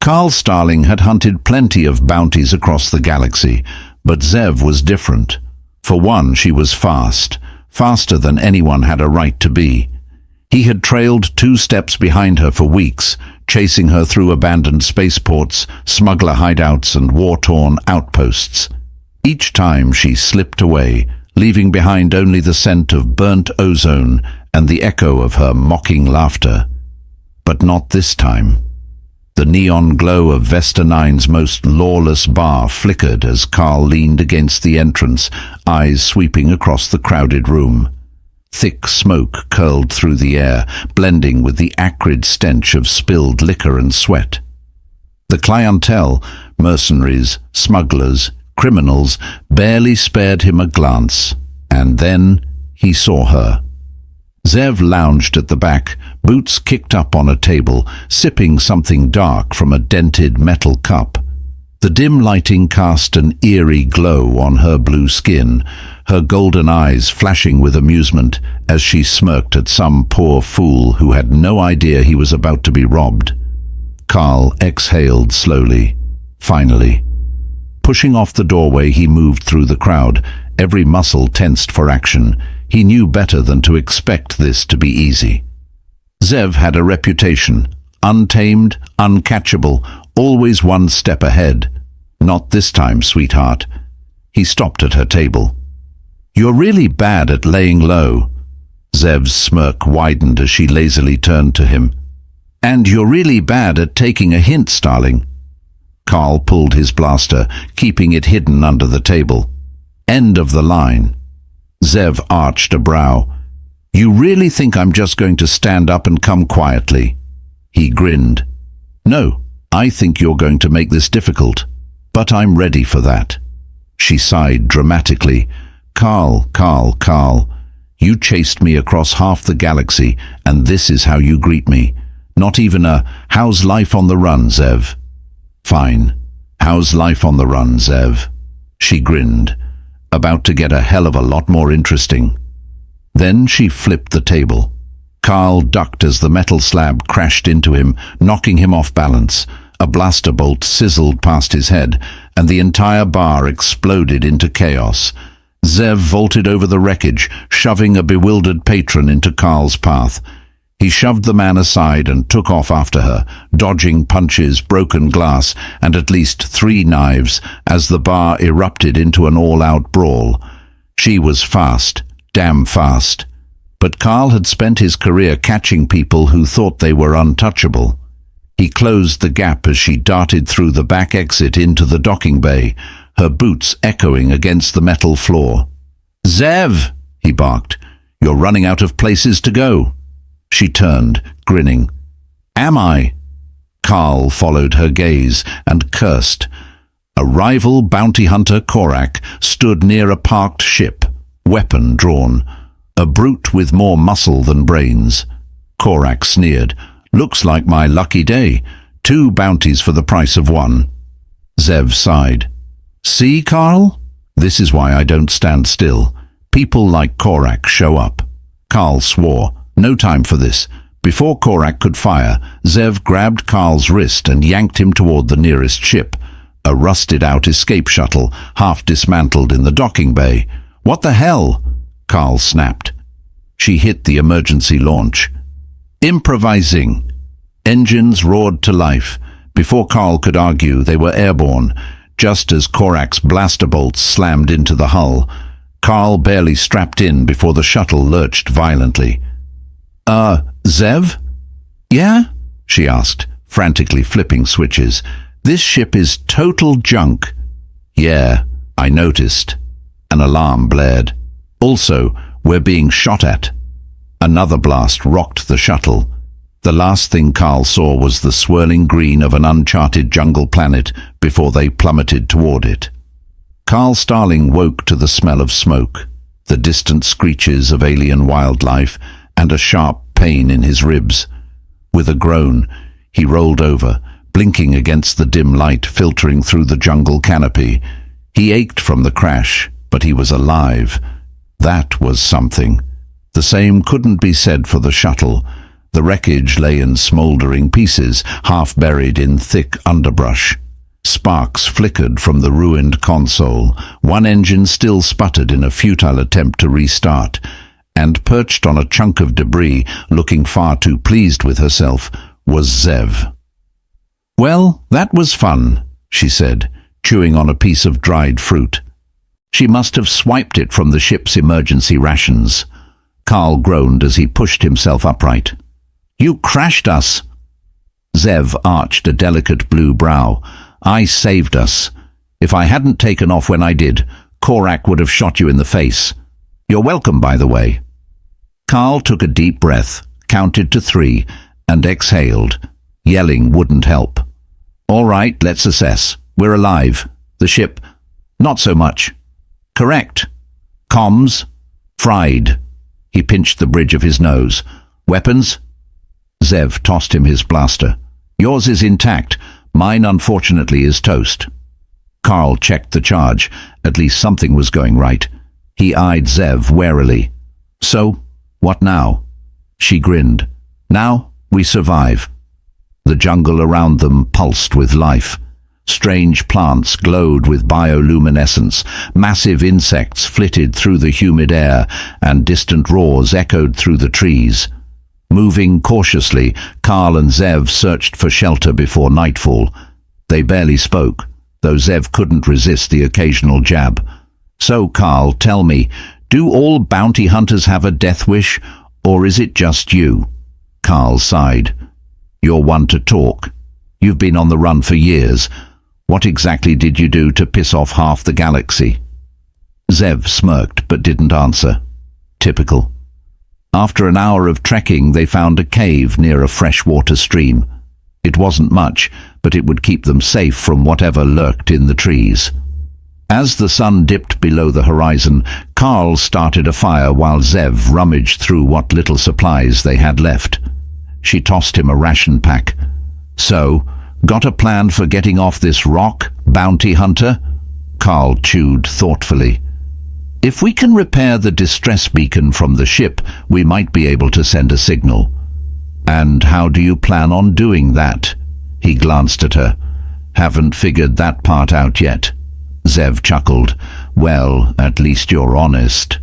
Carl Starling had hunted plenty of bounties across the galaxy, but Zev was different. For one, she was fast, faster than anyone had a right to be. He had trailed 2 steps behind her for weeks, chasing her through abandoned spaceports, smuggler hideouts and war-torn outposts. Each time she slipped away, leaving behind only the scent of burnt ozone and the echo of her mocking laughter. But not this time. The neon glow of Vesta 9's most lawless bar flickered as Carl leaned against the entrance, eyes sweeping across the crowded room. Thick smoke curled through the air, blending with the acrid stench of spilled liquor and sweat. The clientele, mercenaries, smugglers, criminals, barely spared him a glance, and then he saw her. Zev lounged at the back, boots kicked up on a table, sipping something dark from a dented metal cup. The dim lighting cast an eerie glow on her blue skin, her golden eyes flashing with amusement as she smirked at some poor fool who had no idea he was about to be robbed. Carl exhaled slowly. Finally. Pushing off the doorway, he moved through the crowd, every muscle tensed for action. He knew better than to expect this to be easy. Zev had a reputation, untamed, uncatchable, always one step ahead. Not this time, sweetheart. He stopped at her table. You're really bad at laying low. Zev's smirk widened as she lazily turned to him. And you're really bad at taking a hint, Starling. Carl pulled his blaster, keeping it hidden under the table. End of the line. Zev arched a brow. You really think I'm just going to stand up and come quietly? He grinned. No, I think you're going to make this difficult, but I'm ready for that. She sighed dramatically. Carl, you chased me across half the galaxy, and this is how you greet me. Not even a, how's life on the run, Zev? Fine. How's life on the run, Zev? She grinned. About to get a hell of a lot more interesting. Then she flipped the table. Carl ducked as the metal slab crashed into him, knocking him off balance. A blaster bolt sizzled past his head, and the entire bar exploded into chaos. Zev vaulted over the wreckage, shoving a bewildered patron into Carl's path. He shoved the man aside and took off after her, dodging punches, broken glass, and at least 3 knives as the bar erupted into an all-out brawl. She was fast, damn fast. But Carl had spent his career catching people who thought they were untouchable. He closed the gap as she darted through the back exit into the docking bay, her boots echoing against the metal floor. Zev, he barked, you're running out of places to go. She turned, grinning. Am I? Carl followed her gaze and cursed. A rival bounty hunter, Korak, stood near a parked ship, weapon drawn. A brute with more muscle than brains. Korak sneered. Looks like my lucky day. 2 bounties for the price of 1. Zev sighed. See, Carl? This is why I don't stand still. People like Korak show up. Carl swore. No time for this. Before Korak could fire, Zev grabbed Carl's wrist and yanked him toward the nearest ship, a rusted-out escape shuttle, half dismantled in the docking bay. What the hell? Carl snapped. She hit the emergency launch. Improvising. Engines roared to life. Before Carl could argue, they were airborne. Just as Korak's blaster bolts slammed into the hull, Carl barely strapped in before the shuttle lurched violently. Zev? Yeah? She asked, frantically flipping switches. This ship is total junk. Yeah, I noticed. An alarm blared. Also, we're being shot at. Another blast rocked the shuttle. The last thing Carl saw was the swirling green of an uncharted jungle planet before they plummeted toward it. Carl Starling woke to the smell of smoke, the distant screeches of alien wildlife, and a sharp pain in his ribs. With a groan, he rolled over, blinking against the dim light filtering through the jungle canopy. He ached from the crash, but he was alive. That was something. The same couldn't be said for the shuttle. The wreckage lay in smouldering pieces, half buried in thick underbrush. Sparks flickered from the ruined console. One engine still sputtered in a futile attempt to restart. And perched on a chunk of debris, looking far too pleased with herself, was Zev. "Well, that was fun," she said, chewing on a piece of dried fruit. She must have swiped it from the ship's emergency rations. Carl groaned as he pushed himself upright. "You crashed us!" Zev arched a delicate blue brow. "I saved us. If I hadn't taken off when I did, Korak would have shot you in the face. You're welcome, by the way." Carl took a deep breath, counted to 3, and exhaled. Yelling wouldn't help. "All right, let's assess. We're alive. The ship, not so much." "Correct. Comms, fried." He pinched the bridge of his nose. "Weapons?" Zev tossed him his blaster. "Yours is intact. Mine, unfortunately, is toast." Carl checked the charge. At least something was going right. He eyed Zev warily. "So, what now?" She grinned. "Now, we survive." The jungle around them pulsed with life. Strange plants glowed with bioluminescence, massive insects flitted through the humid air, and distant roars echoed through the trees. Moving cautiously, Carl and Zev searched for shelter before nightfall. They barely spoke, though Zev couldn't resist the occasional jab. "So, Carl, tell me, do all bounty hunters have a death wish, or is it just you?" Carl sighed. "You're one to talk. You've been on the run for years. What exactly did you do to piss off half the galaxy?" Zev smirked but didn't answer. Typical. After an hour of trekking, they found a cave near a freshwater stream. It wasn't much, but it would keep them safe from whatever lurked in the trees. As the sun dipped below the horizon, Carl started a fire while Zev rummaged through what little supplies they had left. She tossed him a ration pack. "So, got a plan for getting off this rock, bounty hunter?" Carl chewed thoughtfully. "If we can repair the distress beacon from the ship, we might be able to send a signal." "And how do you plan on doing that?" He glanced at her. "Haven't figured that part out yet." Zev chuckled. "Well, at least you're honest."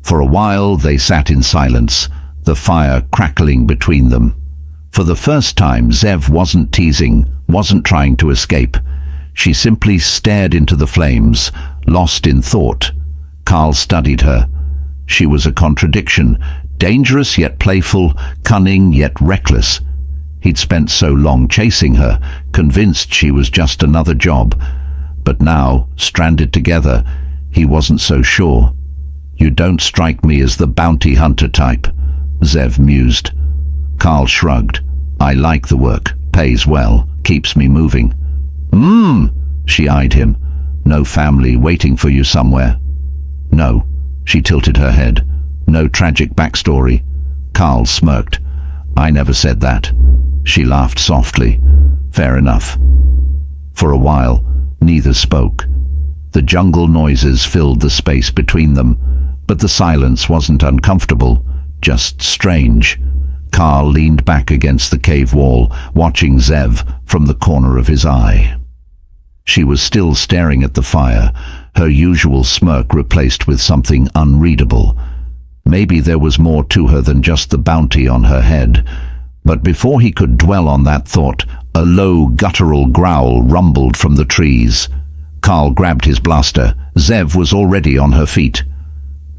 For a while they sat in silence, the fire crackling between them. For the first time, Zev wasn't teasing, wasn't trying to escape. She simply stared into the flames, lost in thought. Carl studied her. She was a contradiction, dangerous yet playful, cunning yet reckless. He'd spent so long chasing her, convinced she was just another job. But now, stranded together, he wasn't so sure. "You don't strike me as the bounty hunter type," Zev mused. Carl shrugged. "I like the work, pays well, keeps me moving." She eyed him. "No family waiting for you somewhere?" "No." She tilted her head. "No tragic backstory?" Carl smirked. "I never said that." She laughed softly. "Fair enough." For a while, neither spoke. The jungle noises filled the space between them, but the silence wasn't uncomfortable, just strange. Carl leaned back against the cave wall, watching Zev from the corner of his eye. She was still staring at the fire, her usual smirk replaced with something unreadable. Maybe there was more to her than just the bounty on her head. But before he could dwell on that thought, a low, guttural growl rumbled from the trees. Carl grabbed his blaster. Zev was already on her feet.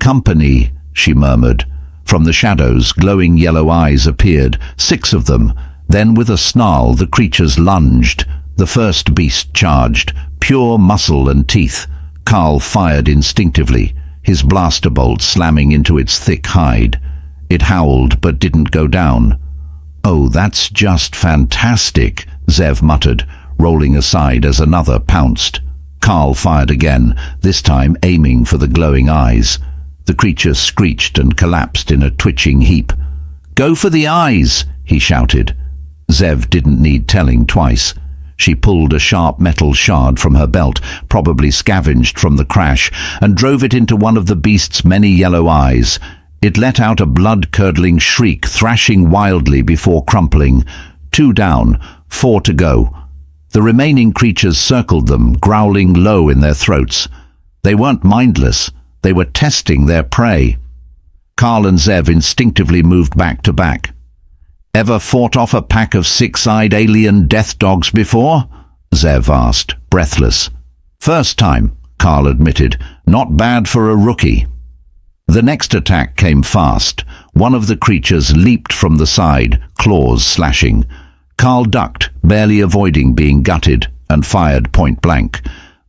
"Company," she murmured. From the shadows, glowing yellow eyes appeared, 6 of them. Then with a snarl, the creatures lunged. The first beast charged, pure muscle and teeth. Carl fired instinctively, his blaster bolt slamming into its thick hide. It howled but didn't go down. "Oh, that's just fantastic," Zev muttered, rolling aside as another pounced. Carl fired again, this time aiming for the glowing eyes. The creature screeched and collapsed in a twitching heap. "Go for the eyes!" he shouted. Zev didn't need telling twice. She pulled a sharp metal shard from her belt, probably scavenged from the crash, and drove it into one of the beast's many yellow eyes. It let out a blood-curdling shriek, thrashing wildly before crumpling. 2 down, 4 to go. The remaining creatures circled them, growling low in their throats. They weren't mindless. They were testing their prey. Carl and Zev instinctively moved back to back. "Ever fought off a pack of 6-eyed alien death dogs before?" Zev asked, breathless. "First time," Carl admitted. "Not bad for a rookie." The next attack came fast. One of the creatures leaped from the side, claws slashing. Carl ducked, barely avoiding being gutted, and fired point blank.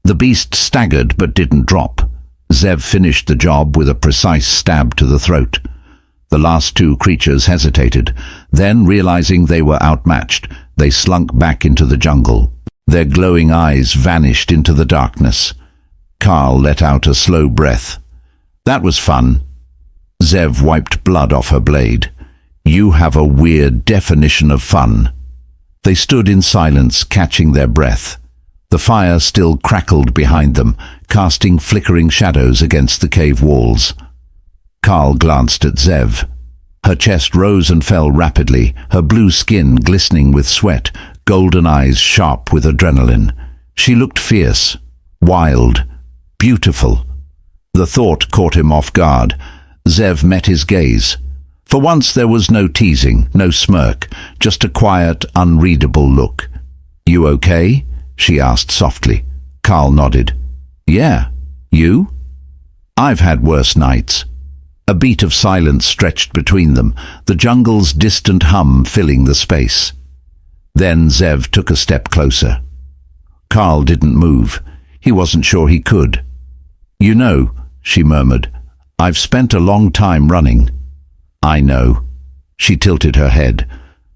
The beast staggered but didn't drop. Zev finished the job with a precise stab to the throat. The last 2 creatures hesitated. Then, realizing they were outmatched, they slunk back into the jungle. Their glowing eyes vanished into the darkness. Carl let out a slow breath. "That was fun." Zev wiped blood off her blade. "You have a weird definition of fun." They stood in silence, catching their breath. The fire still crackled behind them, casting flickering shadows against the cave walls. Carl glanced at Zev. Her chest rose and fell rapidly, her blue skin glistening with sweat, golden eyes sharp with adrenaline. She looked fierce, wild, beautiful. The thought caught him off guard. Zev met his gaze. For once there was no teasing, no smirk, just a quiet, unreadable look. "You okay?" she asked softly. Carl nodded. "Yeah. You?" "I've had worse nights." A beat of silence stretched between them, the jungle's distant hum filling the space. Then Zev took a step closer. Carl didn't move. He wasn't sure he could. "You know," she murmured, "I've spent a long time running." "I know." She tilted her head.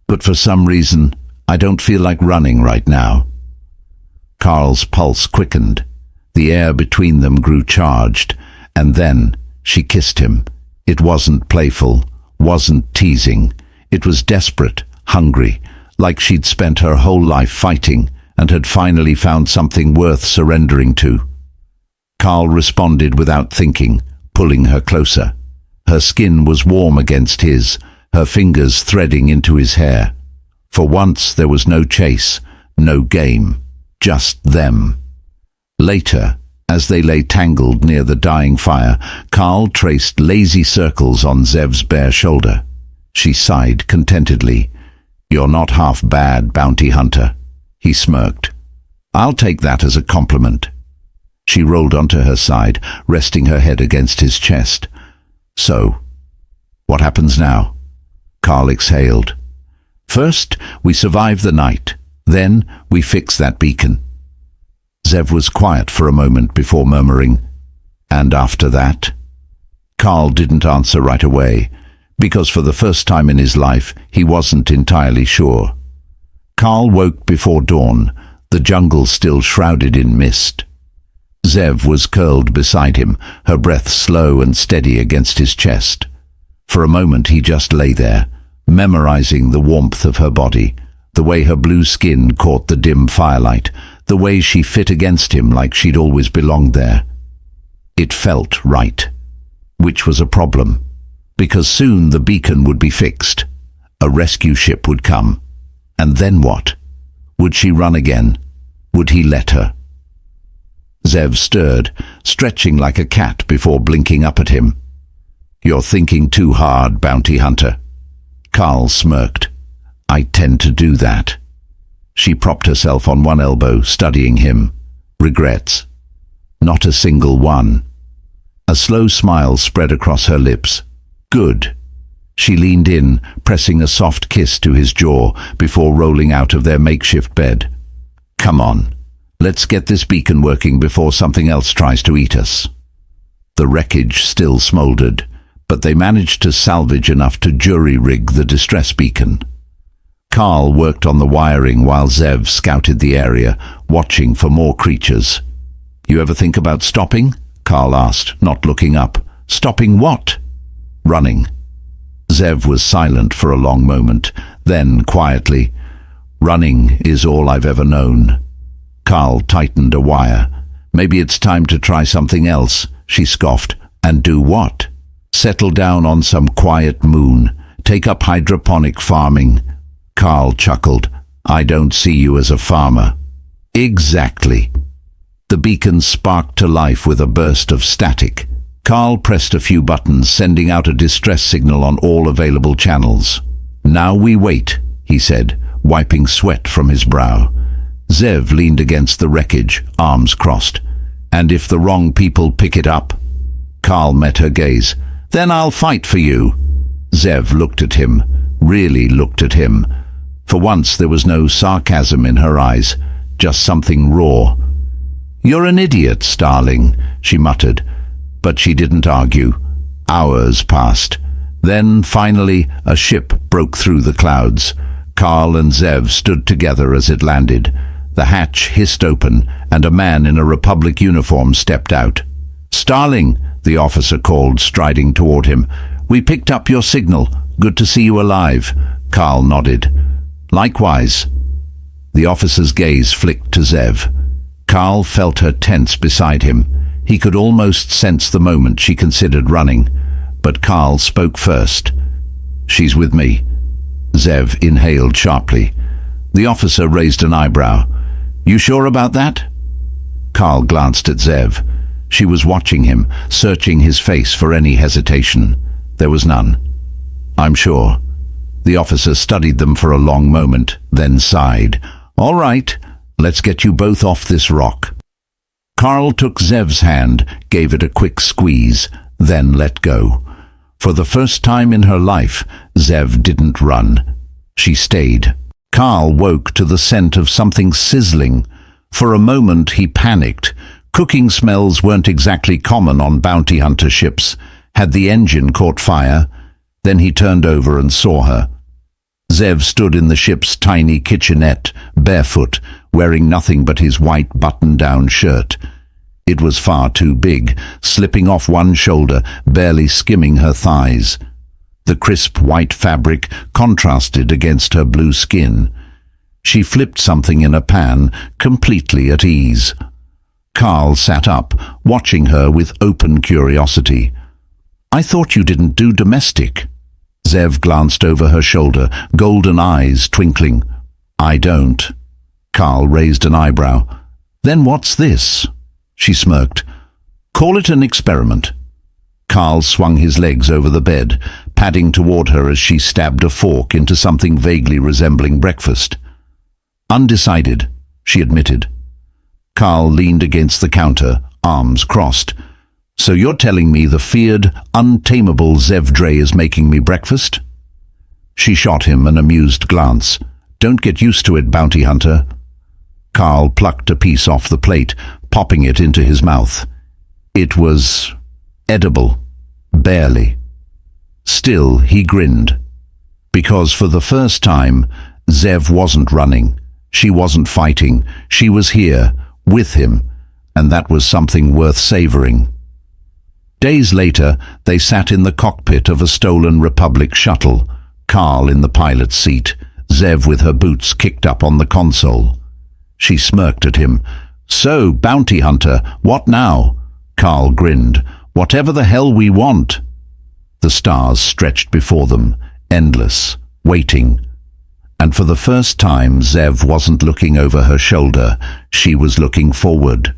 "But for some reason, I don't feel like running right now." Carl's pulse quickened. The air between them grew charged, and then she kissed him. It wasn't playful, wasn't teasing. It was desperate, hungry, like she'd spent her whole life fighting and had finally found something worth surrendering to. Carl responded without thinking, pulling her closer. Her skin was warm against his, her fingers threading into his hair. For once there was no chase, no game, just them. Later, as they lay tangled near the dying fire, Carl traced lazy circles on Zev's bare shoulder. She sighed contentedly. "You're not half bad, bounty hunter." He smirked. "I'll take that as a compliment." She rolled onto her side, resting her head against his chest. "So, what happens now?" Carl exhaled. "First, we survive the night. Then, we fix that beacon." Zev was quiet for a moment before murmuring, "And after that?" Carl didn't answer right away, because for the first time in his life, he wasn't entirely sure. Carl woke before dawn, the jungle still shrouded in mist. Zev was curled beside him, her breath slow and steady against his chest. For a moment he just lay there, memorizing the warmth of her body, the way her blue skin caught the dim firelight, the way she fit against him like she'd always belonged there. It felt right, which was a problem, because soon the beacon would be fixed. A rescue ship would come. And then what? Would she run again? Would he let her? Zev stirred, stretching like a cat before blinking up at him. "You're thinking too hard, bounty hunter." Carl smirked. "I tend to do that." She propped herself on one elbow, studying him. "Regrets?" "Not a single one." A slow smile spread across her lips. "Good." She leaned in, pressing a soft kiss to his jaw before rolling out of their makeshift bed. "Come on, let's get this beacon working before something else tries to eat us." The wreckage still smoldered, but they managed to salvage enough to jury-rig the distress beacon. Carl worked on the wiring while Zev scouted the area, watching for more creatures. "You ever think about stopping?" Carl asked, not looking up. "Stopping what?" "Running." Zev was silent for a long moment, then quietly, "Running is all I've ever known." Carl tightened a wire. "Maybe it's time to try something else," she scoffed. "And do what?" Settle down on some quiet moon. Take up hydroponic farming. Carl chuckled. I don't see you as a farmer. Exactly. The beacon sparked to life with a burst of static. Carl pressed a few buttons, sending out a distress signal on all available channels. Now we wait, he said, wiping sweat from his brow. Zev leaned against the wreckage, arms crossed. And if the wrong people pick it up? Carl met her gaze. Then I'll fight for you. Zev looked at him, really looked at him. For once there was no sarcasm in her eyes, just something raw. You're an idiot, Starling, she muttered, but she didn't argue. Hours passed. Then, finally, a ship broke through the clouds. Carl and Zev stood together as it landed. The hatch hissed open, and a man in a Republic uniform stepped out. Starling, the officer called, striding toward him. We picked up your signal. Good to see you alive. Carl nodded. Likewise. The officer's gaze flicked to Zev. Carl felt her tense beside him. He could almost sense the moment she considered running. But Carl spoke first. She's with me. Zev inhaled sharply. The officer raised an eyebrow. You sure about that? Carl glanced at Zev. She was watching him, searching his face for any hesitation. There was none. I'm sure. The officer studied them for a long moment, then sighed. All right, let's get you both off this rock. Carl took Zev's hand, gave it a quick squeeze, then let go. For the first time in her life, Zev didn't run. She stayed. Carl woke to the scent of something sizzling. For a moment he panicked. Cooking smells weren't exactly common on bounty hunter ships. Had the engine caught fire? Then he turned over and saw her. Zev stood in the ship's tiny kitchenette, barefoot, wearing nothing but his white button-down shirt. It was far too big, slipping off one shoulder, barely skimming her thighs. The crisp white fabric contrasted against her blue skin. She flipped something in a pan, completely at ease. Carl sat up, watching her with open curiosity. I thought you didn't do domestic. Zev glanced over her shoulder, golden eyes twinkling. I don't. Carl raised an eyebrow. Then what's this? She smirked. Call it an experiment. Carl swung his legs over the bed, padding toward her as she stabbed a fork into something vaguely resembling breakfast. Undecided, she admitted. Carl leaned against the counter, arms crossed. So you're telling me the feared, untamable Zev Dre is making me breakfast? She shot him an amused glance. Don't get used to it, bounty hunter. Carl plucked a piece off the plate, popping it into his mouth. It was edible, barely. Still, he grinned. Because for the first time, Zev wasn't running. She wasn't fighting. She was here, with him, and that was something worth savoring. Days later, they sat in the cockpit of a stolen Republic shuttle, Carl in the pilot's seat, Zev with her boots kicked up on the console. She smirked at him. So, bounty hunter, what now? Carl grinned. Whatever the hell we want. The stars stretched before them, endless, waiting. And for the first time, Zev wasn't looking over her shoulder. She was looking forward.